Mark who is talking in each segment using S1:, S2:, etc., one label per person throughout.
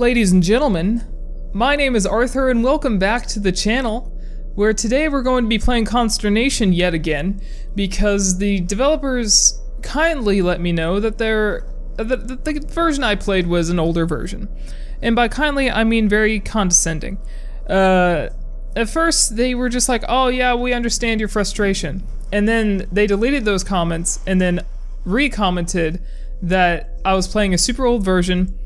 S1: Ladies and gentlemen, my name is Arthur and welcome back to the channel, where today we're going to be playing Consternation yet again, because the developers kindly let me know that the version I played was an older version. And by kindly, I mean very condescending. At first, they were just like, oh yeah, we understand your frustration. And then they deleted those comments and then re-commented that I was playing a super old version,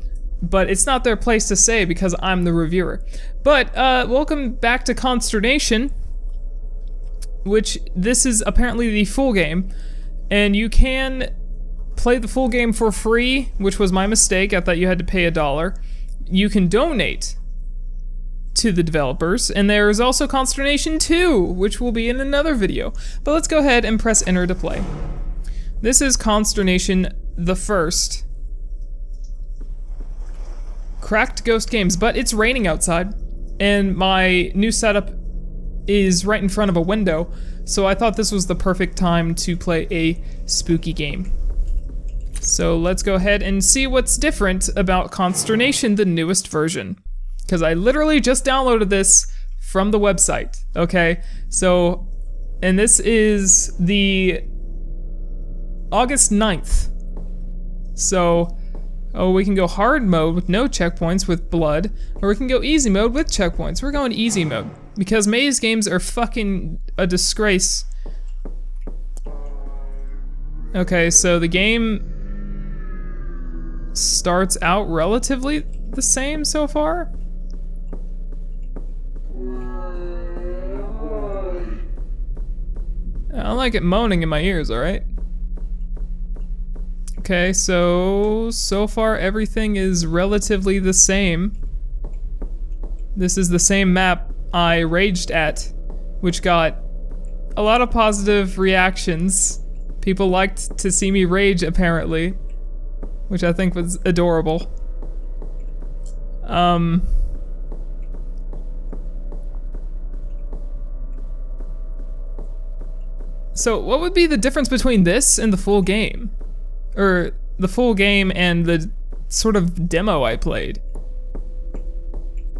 S1: but it's not their place to say because I'm the reviewer. But welcome back to Consternation, which this is apparently the full game, and you can play the full game for free, which was my mistake. I thought you had to pay $1. You can donate to the developers, and there is also Consternation 2, which will be in another video. But let's go ahead and press enter to play. This is Consternation the first. CrackedGhostGames, but it's raining outside, and my new setup is right in front of a window, so I thought this was the perfect time to play a spooky game. So let's go ahead and see what's different about Consternation, the newest version. Because I literally just downloaded this from the website, okay? So, and this is the August 9th. So, oh, we can go hard mode with no checkpoints with blood, or we can go easy mode with checkpoints. We're going easy mode, because maze games are fucking a disgrace. Okay, so the game starts out relatively the same so far. I don't like it moaning in my ears, alright? Okay, so far everything is relatively the same. This is the same map I raged at, which got a lot of positive reactions. People liked to see me rage, apparently, which I think was adorable. So what would be the difference between this and the full game? Or the full game and the sort of demo I played?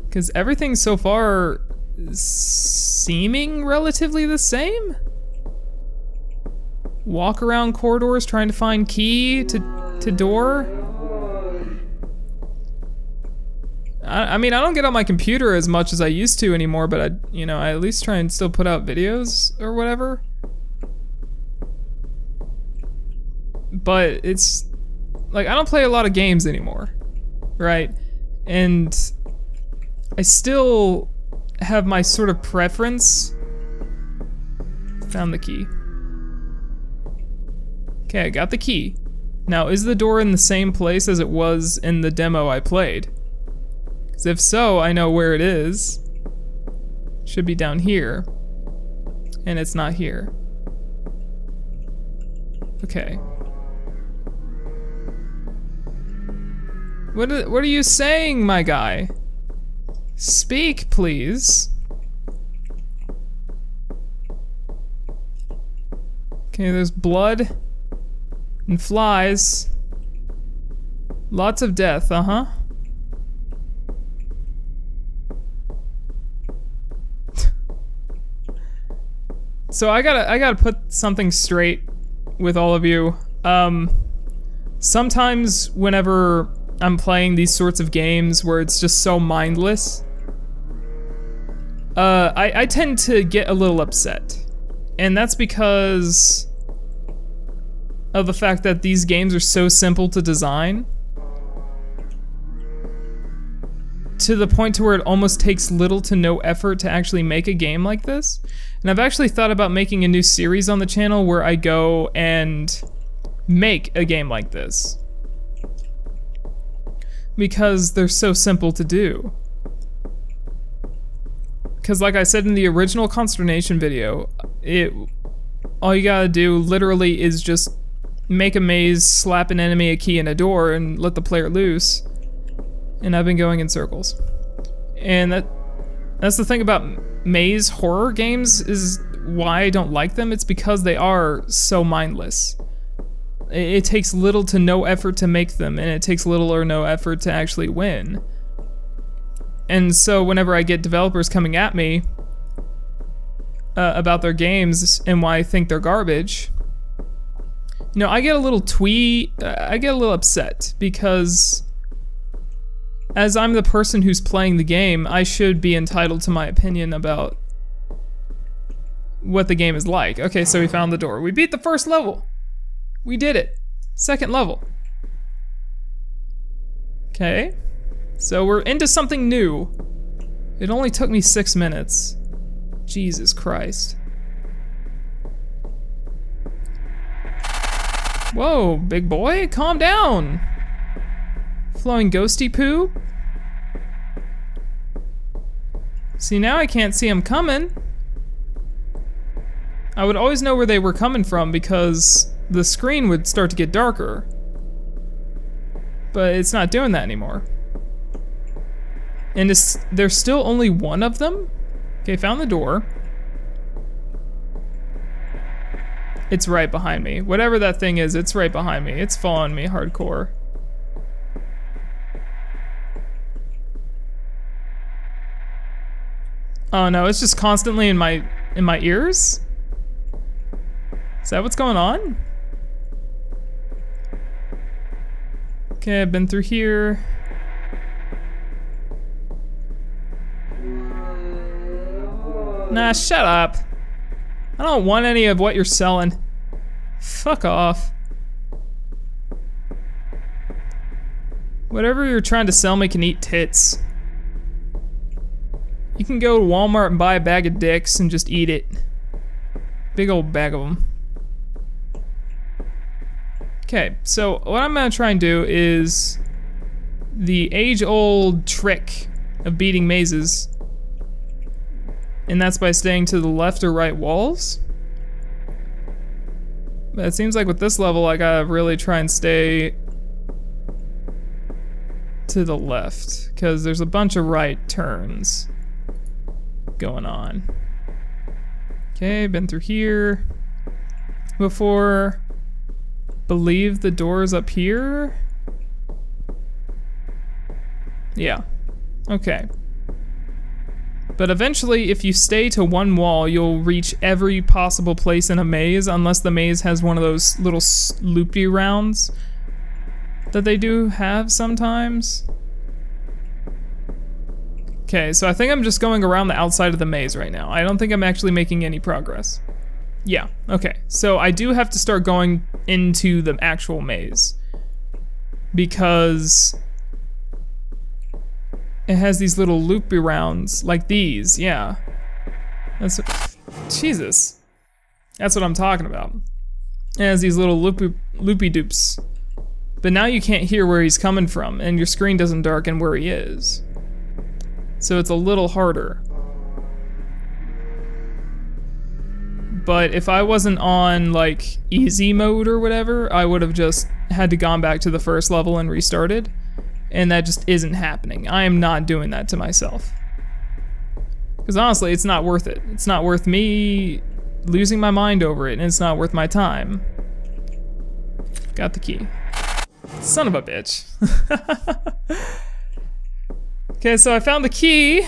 S1: Because everything so far is seeming relatively the same? Walk around corridors trying to find key to door? I mean, I don't get on my computer as much as I used to anymore, but I at least try and still put out videos or whatever. But it's like, I don't play a lot of games anymore, right? And I still have my sort of preference. Found the key. Okay, I got the key. Now, is the door in the same place as it was in the demo I played? Because if so, I know where it is. It should be down here. And it's not here. Okay. What are you saying, my guy? Speak, please. Okay, there's blood and flies. Lots of death, uh-huh. So I gotta put something straight with all of you. Sometimes whenever I'm playing these sorts of games where it's just so mindless, I tend to get a little upset. And that's because of the fact that these games are so simple to design, to the point to where it almost takes little to no effort to actually make a game like this. And I've actually thought about making a new series on the channel where I go and make a game like this, because they're so simple to do. Because like I said in the original Consternation video, all you gotta do literally is just make a maze, slap an enemy a key in a door, and let the player loose. And I've been going in circles. And that's the thing about maze horror games, is why I don't like them. It's because they are so mindless. It takes little to no effort to make them, and it takes little or no effort to actually win. And so whenever I get developers coming at me about their games and why I think they're garbage, you know, I get a little I get a little upset because as I'm the person who's playing the game, I should be entitled to my opinion about what the game is like. Okay, so we found the door. We beat the first level. We did it. Second level. Okay, so we're into something new. It only took me 6 minutes. Jesus Christ. Whoa, big boy, calm down. Flowing ghosty poo. See, now I can't see them coming. I would always know where they were coming from because the screen would start to get darker. But it's not doing that anymore. And there's still only one of them? Okay, found the door. It's right behind me. Whatever that thing is, it's right behind me. It's following me hardcore. Oh no, it's just constantly in my ears? Is that what's going on? Okay, I've been through here. Nah, shut up. I don't want any of what you're selling. Fuck off. Whatever you're trying to sell me can eat tits. You can go to Walmart and buy a bag of dicks and just eat it. Big old bag of them. Okay, so what I'm gonna try and do is the age-old trick of beating mazes. And that's by staying to the left or right walls. But it seems like with this level I gotta really try and stay to the left, because there's a bunch of right turns going on. Okay, been through here before. Believe the door's up here? Yeah, okay. But eventually, if you stay to one wall, you'll reach every possible place in a maze, unless the maze has one of those little loopy rounds that they do have sometimes. Okay, so I think I'm just going around the outside of the maze right now. I don't think I'm actually making any progress. Yeah, okay. So I do have to start going into the actual maze because it has these little loopy rounds like these, yeah. That's what, Jesus. That's what I'm talking about. It has these little loopy doops. But now you can't hear where he's coming from and your screen doesn't darken where he is. So it's a little harder. But if I wasn't on like easy mode or whatever, I would have just had to gone back to the first level and restarted. And that just isn't happening. I am not doing that to myself. Because honestly, it's not worth it. It's not worth me losing my mind over it, and it's not worth my time. Got the key. Son of a bitch. Okay, so I found the key,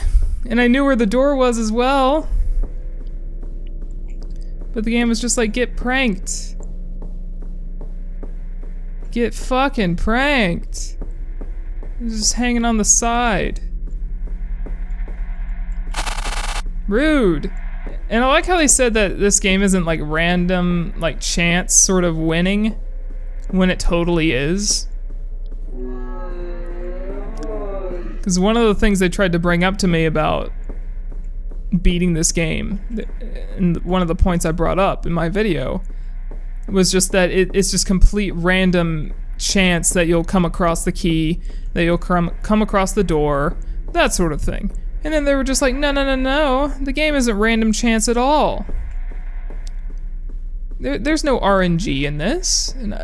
S1: and I knew where the door was as well. But the game was just like, get pranked. Get fucking pranked. It's just hanging on the side. Rude. And I like how they said that this game isn't like random, like chance sort of winning, when it totally is. Because one of the things they tried to bring up to me about beating this game, and one of the points I brought up in my video, was just that it's just complete random chance that you'll come across the key, that you'll come across the door, that sort of thing. And then they were just like, no, no, no, no, the game isn't random chance at all. There's no RNG in this. And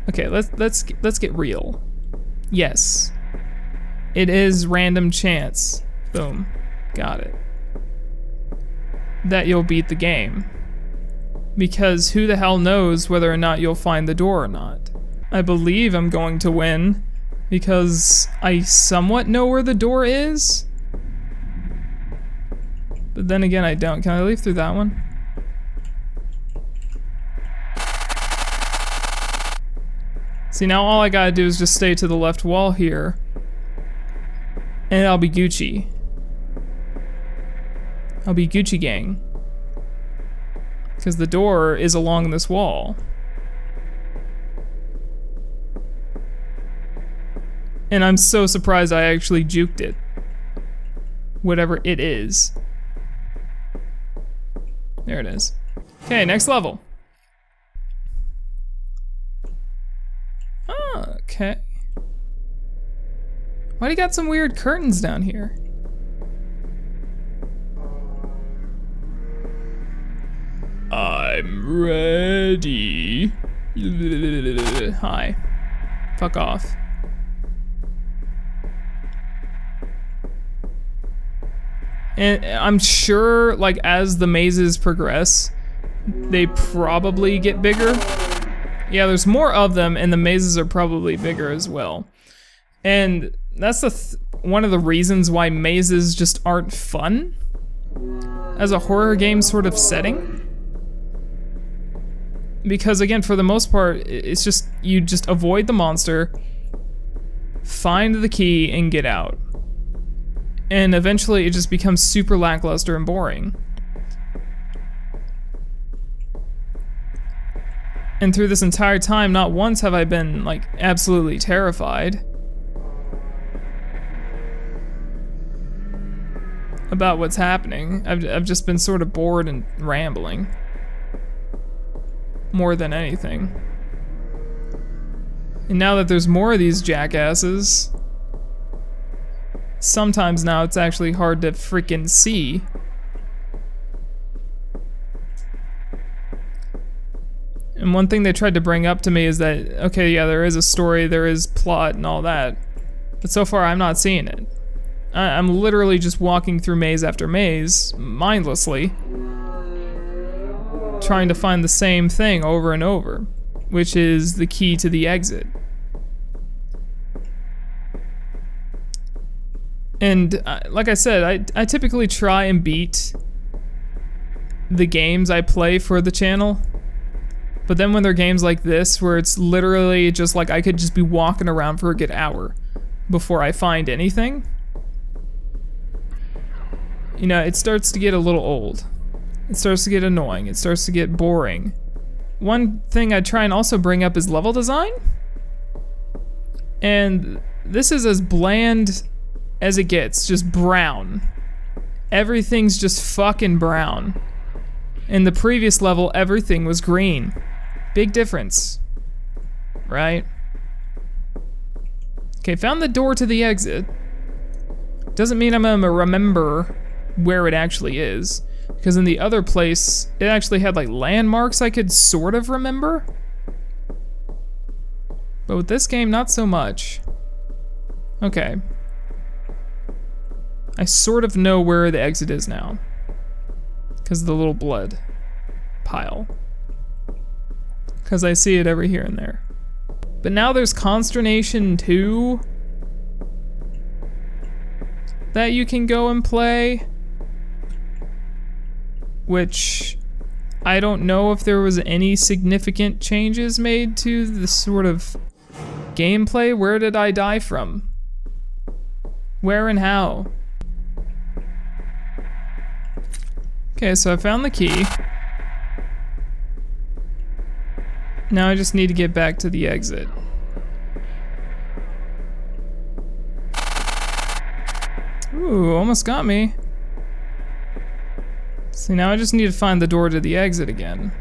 S1: okay, let's get real. Yes, it is random chance. Boom, got it. That you'll beat the game. Because who the hell knows whether or not you'll find the door or not. I believe I'm going to win, because I somewhat know where the door is. But then again, I don't. Can I leave through that one? See, now all I gotta do is just stay to the left wall here, and I'll be Gucci. I'll be Gucci gang. Because the door is along this wall. And I'm so surprised I actually juked it. Whatever it is. There it is. Okay, next level. Okay. Why do you got some weird curtains down here? I'm ready. Hi. Fuck off. And I'm sure, like, as the mazes progress, they probably get bigger. Yeah, there's more of them, and the mazes are probably bigger as well. And that's one of the reasons why mazes just aren't fun as a horror game sort of setting. Because again, for the most part, it's just, you just avoid the monster, find the key, and get out. And eventually it just becomes super lackluster and boring. And through this entire time, not once have I been, like, absolutely terrified about what's happening. I've just been sort of bored and rambling. More than anything. And now that there's more of these jackasses, sometimes now it's actually hard to freaking see. And one thing they tried to bring up to me is that, okay, yeah, there is a story, there is plot and all that, but so far I'm not seeing it. I'm literally just walking through maze after maze, mindlessly, trying to find the same thing over and over, which is the key to the exit. And like I said, I typically try and beat the games I play for the channel. But then when there are games like this, where it's literally just like I could just be walking around for a good hour before I find anything, you know, it starts to get a little old. It starts to get annoying. It starts to get boring. One thing I try and also bring up is level design. And this is as bland as it gets, just brown. Everything's just fucking brown. In the previous level, everything was green. Big difference, right? Okay, found the door to the exit. Doesn't mean I'm gonna remember where it actually is, because in the other place, it actually had like landmarks I could sort of remember. But with this game, not so much. Okay. I sort of know where the exit is now, because of the little blood pile. Because I see it every here and there. But now there's Consternation 2 that you can go and play, which I don't know if there was any significant changes made to the sort of gameplay. Where did I die from? Where and how? Okay, so I found the key. Now I just need to get back to the exit. Ooh, almost got me. See, now I just need to find the door to the exit again.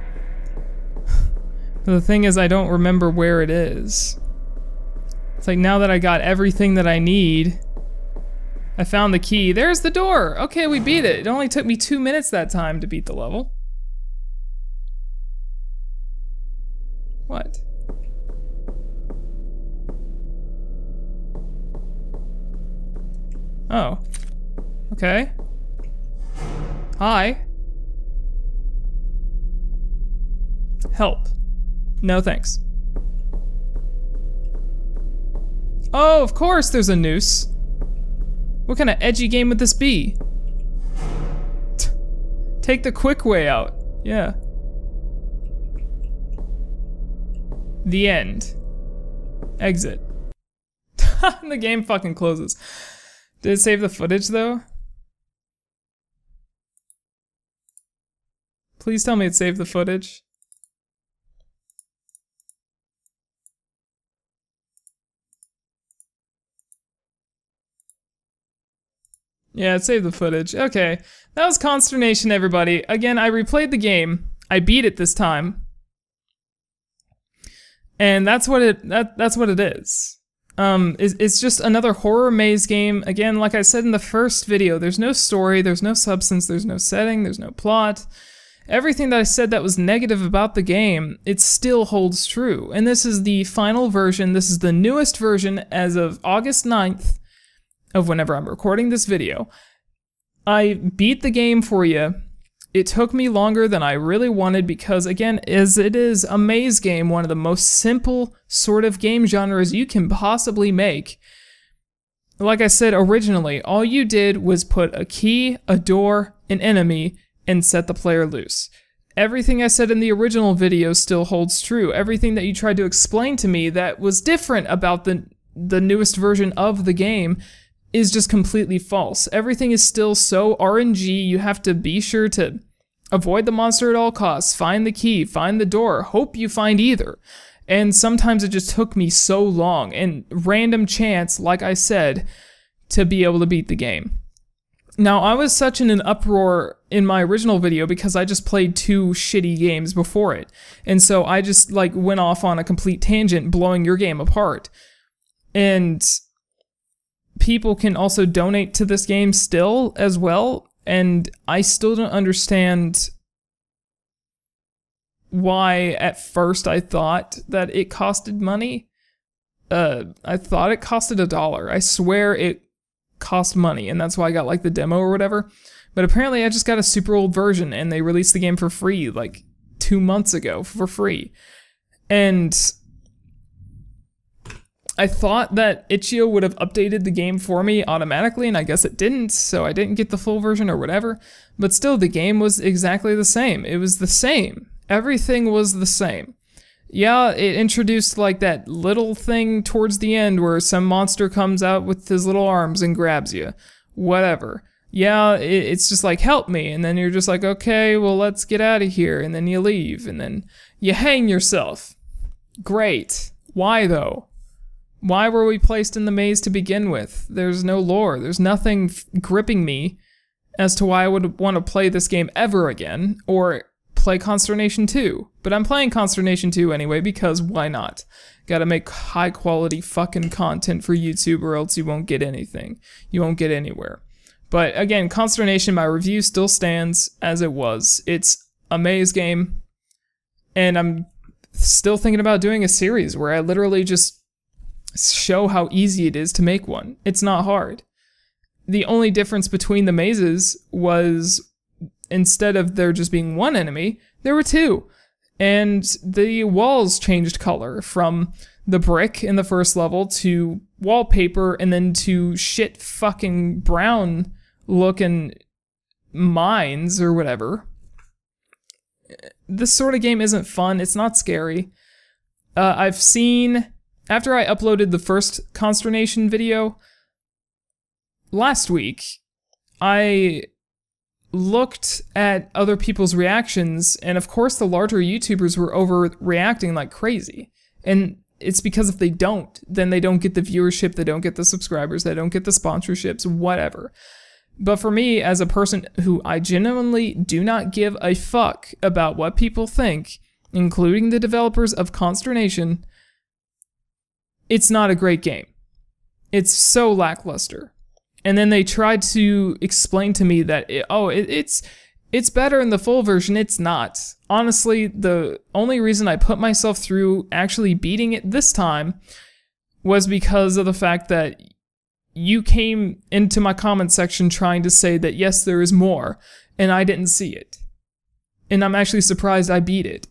S1: But the thing is, I don't remember where it is. It's like, now that I got everything that I need, I found the key. There's the door! Okay, we beat it. It only took me 2 minutes that time to beat the level. What? Oh. Okay. Hi. Help. No thanks. Oh, of course there's a noose. What kind of edgy game would this be? Take the quick way out. Yeah. The end. Exit. The game fucking closes. Did it save the footage though? Please tell me it saved the footage. Yeah, it saved the footage. Okay. That was Consternation, everybody. Again, I replayed the game. I beat it this time. And that's what it is. It's just another horror maze game. Again, like I said in the first video, there's no story, there's no substance, there's no setting, there's no plot. Everything that I said that was negative about the game, it still holds true. And this is the final version, this is the newest version as of August 9th of whenever I'm recording this video. I beat the game for you. It took me longer than I really wanted because, again, as it is a maze game, one of the most simple sort of game genres you can possibly make. Like I said originally, all you did was put a key, a door, an enemy, and set the player loose. Everything I said in the original video still holds true. Everything that you tried to explain to me that was different about the newest version of the game is just completely false. Everything is still so RNG. You have to be sure to avoid the monster at all costs, find the key, find the door, hope you find either. And sometimes it just took me so long and random chance, like I said, to be able to beat the game. Now, I was such in an uproar in my original video because I just played 2 shitty games before it. And so I just like went off on a complete tangent, blowing your game apart. And people can also donate to this game still as well, and I still don't understand why at first I thought that it costed money. I thought it costed $1. I swear it cost money, and that's why I got like the demo or whatever. But apparently I just got a super old version, and they released the game for free like 2 months ago for free. And I thought that Itchio would have updated the game for me automatically, and I guess it didn't, so I didn't get the full version or whatever. But still, the game was exactly the same. It was the same. Everything was the same. Yeah, it introduced like that little thing towards the end where some monster comes out with his little arms and grabs you. Whatever. Yeah, it's just like, help me, and then you're just like, okay, well, let's get out of here, and then you leave, and then you hang yourself. Great. Why, though? Why were we placed in the maze to begin with? There's no lore. There's nothing gripping me as to why I would want to play this game ever again, or play Consternation 2. But I'm playing Consternation 2 anyway, because why not? Gotta make high quality fucking content for YouTube or else you won't get anything. You won't get anywhere. But again, Consternation, my review still stands as it was. It's a maze game, and I'm still thinking about doing a series where I literally just show how easy it is to make one. It's not hard. The only difference between the mazes was instead of there just being one enemy, there were 2. And the walls changed color from the brick in the first level to wallpaper and then to shit fucking brown looking mines or whatever. This sort of game isn't fun. It's not scary. I've seen... After I uploaded the first Consternation video last week, I looked at other people's reactions, and of course the larger YouTubers were overreacting like crazy. And it's because if they don't, then they don't get the viewership, they don't get the subscribers, they don't get the sponsorships, whatever. But for me, as a person who I genuinely do not give a fuck about what people think, including the developers of Consternation, it's not a great game. It's so lackluster. And then they tried to explain to me that, it's better in the full version. It's not. Honestly, the only reason I put myself through actually beating it this time was because of the fact that you came into my comment section trying to say that yes, there is more, and I didn't see it. And I'm actually surprised I beat it.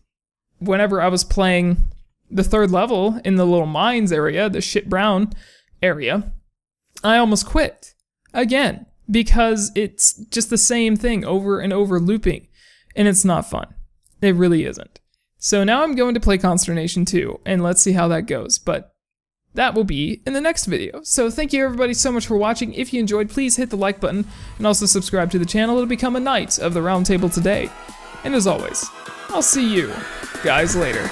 S1: Whenever I was playing the 3rd level in the little mines area, the shit brown, area, I almost quit. Again, because it's just the same thing over and over looping, and it's not fun. It really isn't. So now I'm going to play Consternation 2, and let's see how that goes, but that will be in the next video. So thank you everybody so much for watching. If you enjoyed, please hit the like button, and also subscribe to the channel to become a Knight of the Round Table today. And as always, I'll see you guys later.